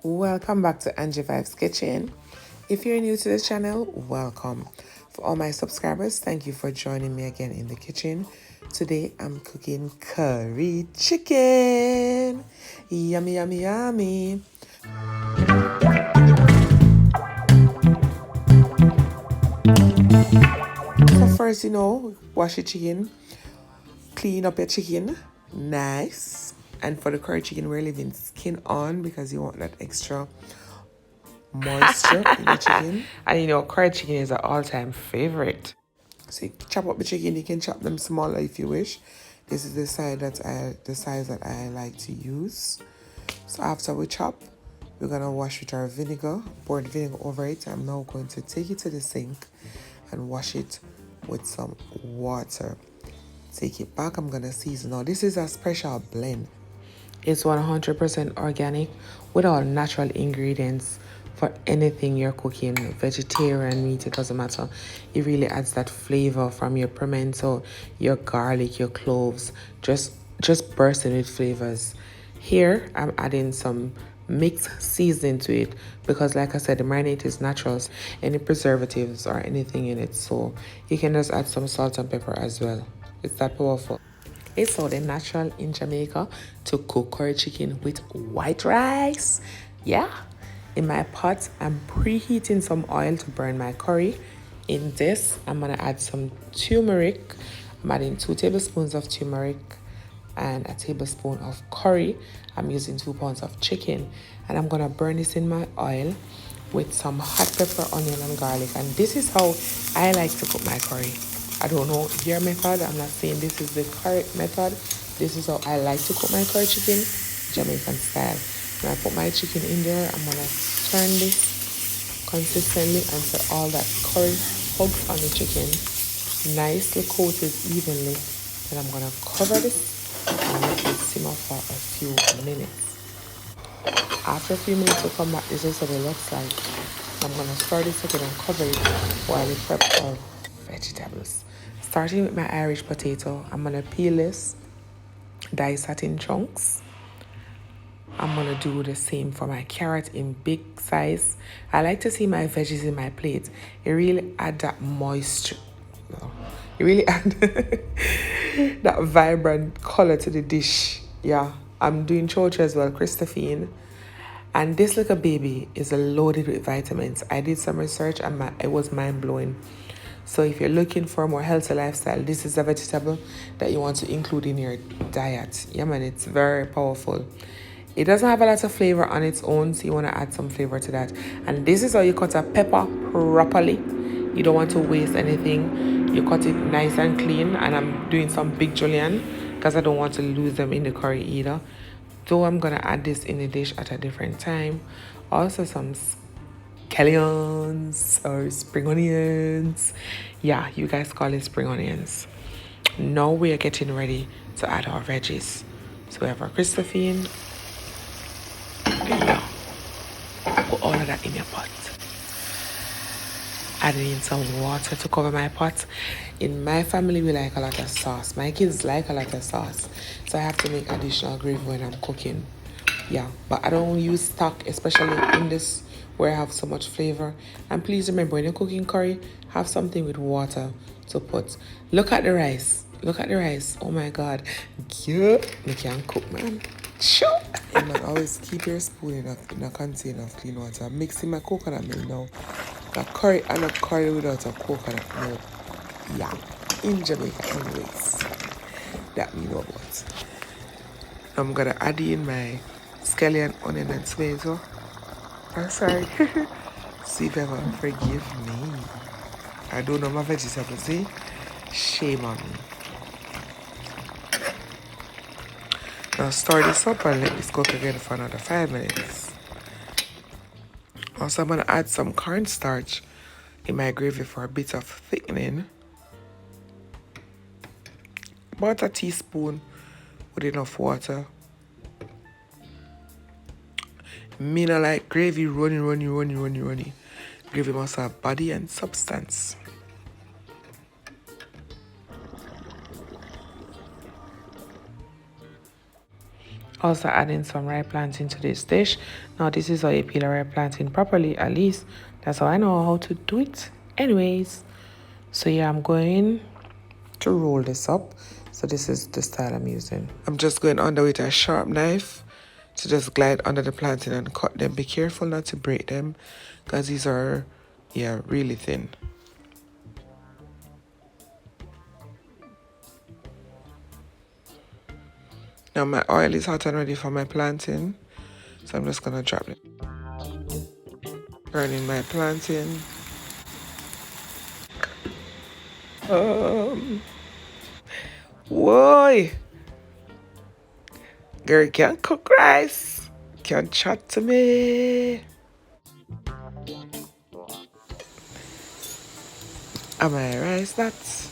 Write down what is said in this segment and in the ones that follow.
Welcome back to Angie Vibes Kitchen. If you're new to the channel, welcome. For all my subscribers, thank you for joining me again in the kitchen. Today I'm cooking curry chicken. Yummy, yummy, yummy. So first, wash your chicken, clean up your chicken, nice. And for the curry chicken, we're leaving skin on because you want that extra moisture in the chicken. And curry chicken is an all-time favorite. So you chop up the chicken, you can chop them smaller if you wish. This is the size that I like to use. So after we chop, we're gonna wash with our vinegar, pour the vinegar over it. I'm now going to take it to the sink and wash it with some water. Take it back, I'm gonna season. Now this is a special blend. It's 100% organic with all natural ingredients for anything you're cooking, vegetarian, meat, it doesn't matter. It really adds that flavor from your pimento, your garlic, your cloves, just bursting with flavors. Here, I'm adding some mixed seasoning to it because, like I said, the marinade is natural, any preservatives or anything in it. So you can just add some salt and pepper as well. It's that powerful. It's so natural in Jamaica to cook curry chicken with white rice. Yeah. In my pot, I'm preheating some oil to burn my curry. In this, I'm going to add some turmeric. I'm adding 2 tablespoons of turmeric and a tablespoon of curry. I'm using 2 pounds of chicken. And I'm going to burn this in my oil with some hot pepper, onion, and garlic. And this is how I like to cook my curry. I don't know your method. I'm not saying this is the correct method. This is how I like to cook my curry chicken, Jamaican style. When I put my chicken in there, I'm going to turn this consistently until all that curry hugs on the chicken, nicely coated evenly. Then I'm going to cover this and let it simmer for a few minutes. After a few minutes to come back, this is what it looks like. I'm going to stir this again and cover it while we prep our vegetables. Starting with my Irish potato, I'm going to peel this, dice it in chunks. I'm going to do the same for my carrot in big size. I like to see my veggies in my plate. It really adds that moisture. It really adds that vibrant color to the dish. Yeah, I'm doing chocha as well, Christophine. And this little baby is loaded with vitamins. I did some research and it was mind-blowing. So if you're looking for a more healthy lifestyle, this is a vegetable that you want to include in your diet. Yeah, man, it's very powerful. It doesn't have a lot of flavor on its own, so you want to add some flavor to that. And this is how you cut a pepper properly. You don't want to waste anything. You cut it nice and clean. And I'm doing some big julienne because I don't want to lose them in the curry either. Though I'm going to add this in the dish at a different time. Also some scallions or spring onions. Yeah, you guys call it spring onions. Now we are getting ready to add our veggies. So we have our Christophine. Yeah. Put all of that in your pot. Adding in some water to cover my pot. In my family, we like a lot of sauce. My kids like a lot of sauce. So I have to make additional gravy when I'm cooking. Yeah, but I don't use stock, especially in this where I have so much flavor. And please remember, when you're cooking curry, have something with water to put. Look at the rice. Look at the rice. Oh my God. Yeah, you can't cook, man. Sure. You must always keep your spoon in a container of clean water. I'm mixing my coconut milk now. A curry and a curry without a coconut milk. Yeah, in Jamaica anyways. That we know about. I'm gonna add in my scallion, onion, and tomato. I'm sorry. See if ever forgive me. I don't know my vegetables, see? Shame on me. Now stir this up and let this cook again for another 5 minutes. Also, I'm gonna add some cornstarch in my gravy for a bit of thickening. About a teaspoon with enough water. Me not like gravy runny. Gravy must have body and substance. Also adding some ripe plantain to this dish. Now this is how you peel a ripe plantain properly, at least that's how I know how to do it. Anyways, so yeah, I'm going to roll this up. So this is the style I'm using. I'm just going under with a sharp knife to just glide under the plantain and cut them. Be careful not to break them because these are, yeah, really thin. Now my oil is hot and ready for my plantain. So I'm just gonna drop it. Burning my plantain. Whoa! Girl can't cook rice. Can't chat to me. Am I rice nuts?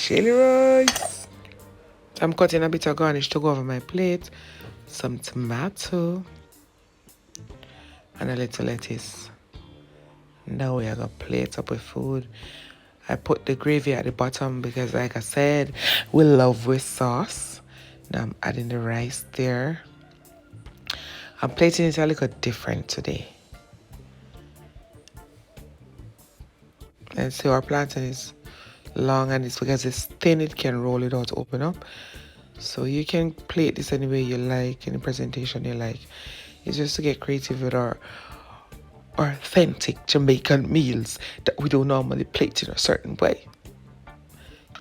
Chili rice. I'm cutting a bit of garnish to go over my plate. Some tomato. And a little lettuce. Now we are gonna plate up with food. I put the gravy at the bottom because like I said, we love with sauce. Now I'm adding the rice there. I'm plating it a little different today. And see our plantain is long and it's because it's thin, it can roll it out, open up. So you can plate this any way you like, any presentation you like. It's just to get creative with our authentic Jamaican meals that we don't normally plate in a certain way.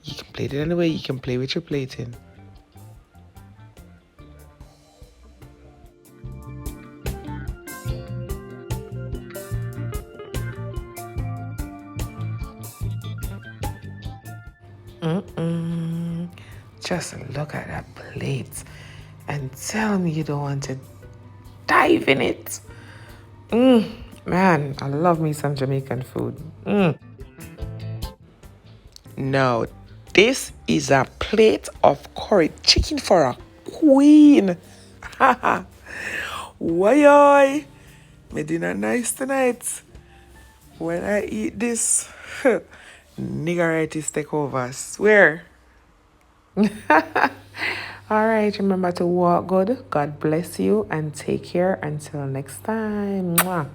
You can plate it any way, you can play with your plating. Just look at that plate and tell me you don't want to dive in it. Man, I love me some Jamaican food. Now, this is a plate of curried chicken for a queen. Why? My dinner nice tonight. When I eat this, niggeritis take over, I swear. All right, remember to walk good. God bless you and take care until next time. Mwah.